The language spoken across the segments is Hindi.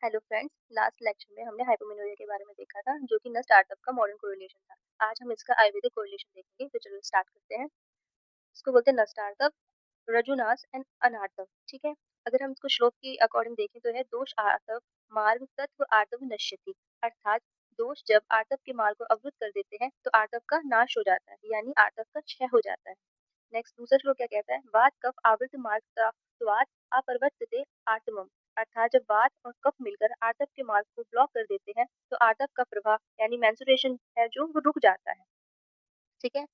हेलो फ्रेंड्स, लास्ट लेक्चर में हमने हाइपोमेनोरिया के बारे में देखा था, जो कि न स्टार्टअप का मॉडर्न कोरिलेशन था। आज हम इसका आयुर्वेदिक कोरिलेशन देखेंगे, तो चलो स्टार्ट करते हैं। इसको बोलते हैं न स्टार्टअप, रजुनास एंड अनार्तव। ठीक है, अगर हम इसको श्लोक के अकॉर्डिंग देखें तो है दोष आर्तव मार्ग तत्व आर्तव नश्यति, अर्थात दोष जब आर्तव के मार्ग को अवरुद्ध कर देते हैं तो आर्तव का नाश हो जाता है, यानी आर्तव का क्षय हो जाता है। नेक्स्ट दूसरा श्लोक क्या कहता है, वात कफ आवृत मार्ग स्वाद अपरिवर्तते आत्मम, अर्थात जब वात और कफ मिलकर आर्तव के मार्ग को ब्लॉक कर देते हैं तो आर्तव का प्रवाह यानी मेंस्ट्रुएशन है जो वो रुक जाता है। ठीक है,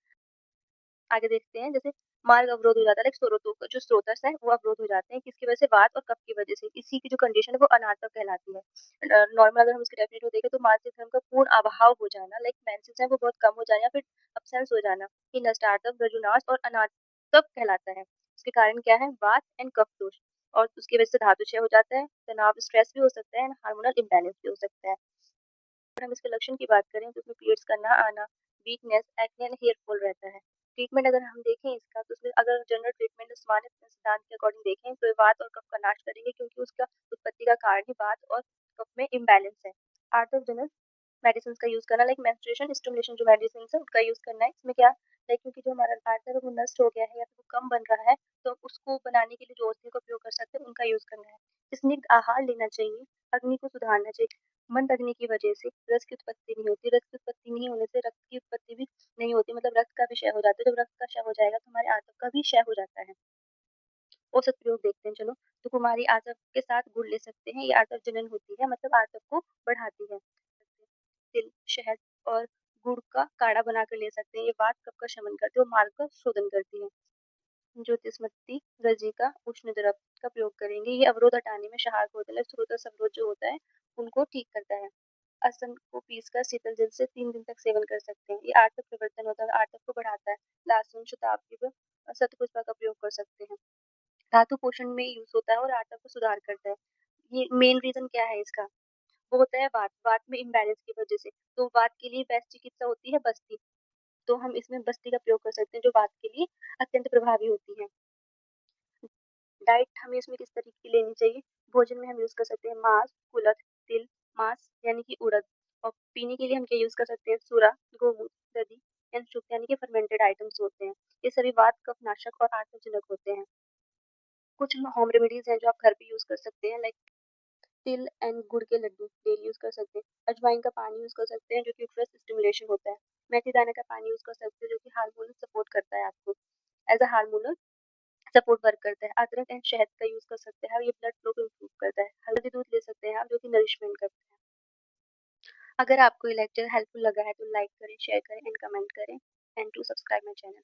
आगे देखते हैं। जैसे मार्ग अवरोध हो जाता है, लाइक स्रोतों का जो स्रोतस है वो अवरोध हो जाते हैं, किसकी वजह से, वात और कफ की वजह से। इसी की जो कंडीशन है वो अनार्तव कहलाती है। नॉर्मल अगर हम इसकी डेफिनेशन को देखें तो मासिक धर्म का पूर्ण अभाव हो जाना, लाइक मेंसेस है वो बहुत कम हो जाना या फिर अब्सेंस हो जाना, ये नष्टार्तव, रजुनाश और अनार्तव कहलाता है। इसके कारण क्या है, वात एंड कफ दोष, और उसकी वजह से धातु क्षय हो जाता है, तनाव स्ट्रेस भी हो सकता है, हार्मोनल इम्बैलेंस भी हो सकता है। अगर हम इसके लक्षण की बात करें तो इसमें पीरियड्स का ना आना, weakness, acne and hair fall रहता है। ट्रीटमेंट अगर हम देखें इसका तो उसमें अगर जनरल ट्रीटमेंट उस्मानिया सिद्धांत के अकॉर्डिंग देखें तो ये वात और कफ का नाश करेंगे, क्योंकि उसका उत्पत्ति का कारण ही वात और कफ में इम्बैलेंस है। आर्थोजेनस मेडिसिन का यूज़ करना, लाइक मेंस्ट्रुएशन स्टिमुलेशन जो मेडिसिन है उनका यूज़ करना है। इसमें क्या, लाइक क्योंकि जो हमारा आर्थर है वो नष्ट हो गया है या फिर वो कम बन रहा है, तो उसको बनाने के लिए जो औषधि का उपयोग कर सकते हैं उनका यूज़ करना है। स्निग्ध आहार लेना चाहिए, अग्नि को सुधारना चाहिए। मंद अग्नि की वजह से रस की उत्पत्ति नहीं होती, रस की उत्पत्ति नहीं होने से रक्त की उत्पत्ति भी नहीं होती, मतलब रक्त का भी क्षय हो जाता है। जब रक्त का क्षय हो जाएगा तो हमारे आंतों का भी क्षय हो जाता है। औसत प्रयोग देखते हैं चलो। तो कुमारी आंतव के साथ गुड़ ले सकते हैं, ये आंतव जनन होती है, मतलब आंतव को बढ़ाती है। तिल, शहद और गुड़ का काढ़ा बनाकर ले सकते हैं, ये वात कफ का शमन करती है और मार्ग का शोधन करती है। ज्योतिषमती रजी का उष्ण द्रव का प्रयोग करेंगे, ये अवरोध हटाने में सहायक होता है, स्रोत अवरोध जो होता है उनको ठीक करता है। असन को पीसकर शीतल जल से 3 दिन तक सेवन कर सकते हैं, ये आर्तव प्रवर्तन होता है, आर्तव को बढ़ाता है। लहसुन, शताब्दी व शतपुष्पा का प्रयोग कर सकते हैं। धातु पोषण में यूज होता है और आर्तव को सुधार करता है। ये मेन रीजन क्या है इसका, वो होता है वात, वात में इम्बैलेंस की वजह से। तो वात के लिए बेस्ट चिकित्सा होती है बस्ती, तो हम इसमें बस्ती का प्रयोग कर सकते हैं जो वात के लिए अत्यंत प्रभावी होती है। डाइट हमें इसमें किस तरीके की लेनी चाहिए, भोजन में हम यूज़ कर सकते हैं मांस, कुलथ, तिल, मांस यानी कि उड़द, और पीने के लिए हम क्या यूज़ कर सकते हैं, सूरा, गोमूत्र, दधी एंड शुक्र यानी कि फर्मेंटेड आइटम्स होते हैं। ये सभी वात कफ नाशक और आत्मजनक होते हैं। कुछ होम रेमेडीज हैं जो आप घर पे यूज़ कर सकते हैं, लाइक तिल एंड गुड़ के लड्डू डेली यूज़ कर सकते हैं। अजवाइन का पानी यूज़ कर सकते हैं जो कि यूट्रस स्टिमुलेशन होता है। मेथी दाने का पानी यूज़ कर सकते हैं जो कि हार्मोनल सपोर्ट करता है आपको, as a hormonal support work करता है। अदरक एंड शहद का यूज़ कर सकते हैं, ये ब्लड फ्लो को इम्प्रूव करता है। हल्दी दूध ले सकते हैं आप जो कि नरिशमेंट करता है। अगर आपको ये लेक्चर हेल्पफुल लगा है तो लाइक करें, शेयर करें एंड कमेंट करें, and to subscribe my channel.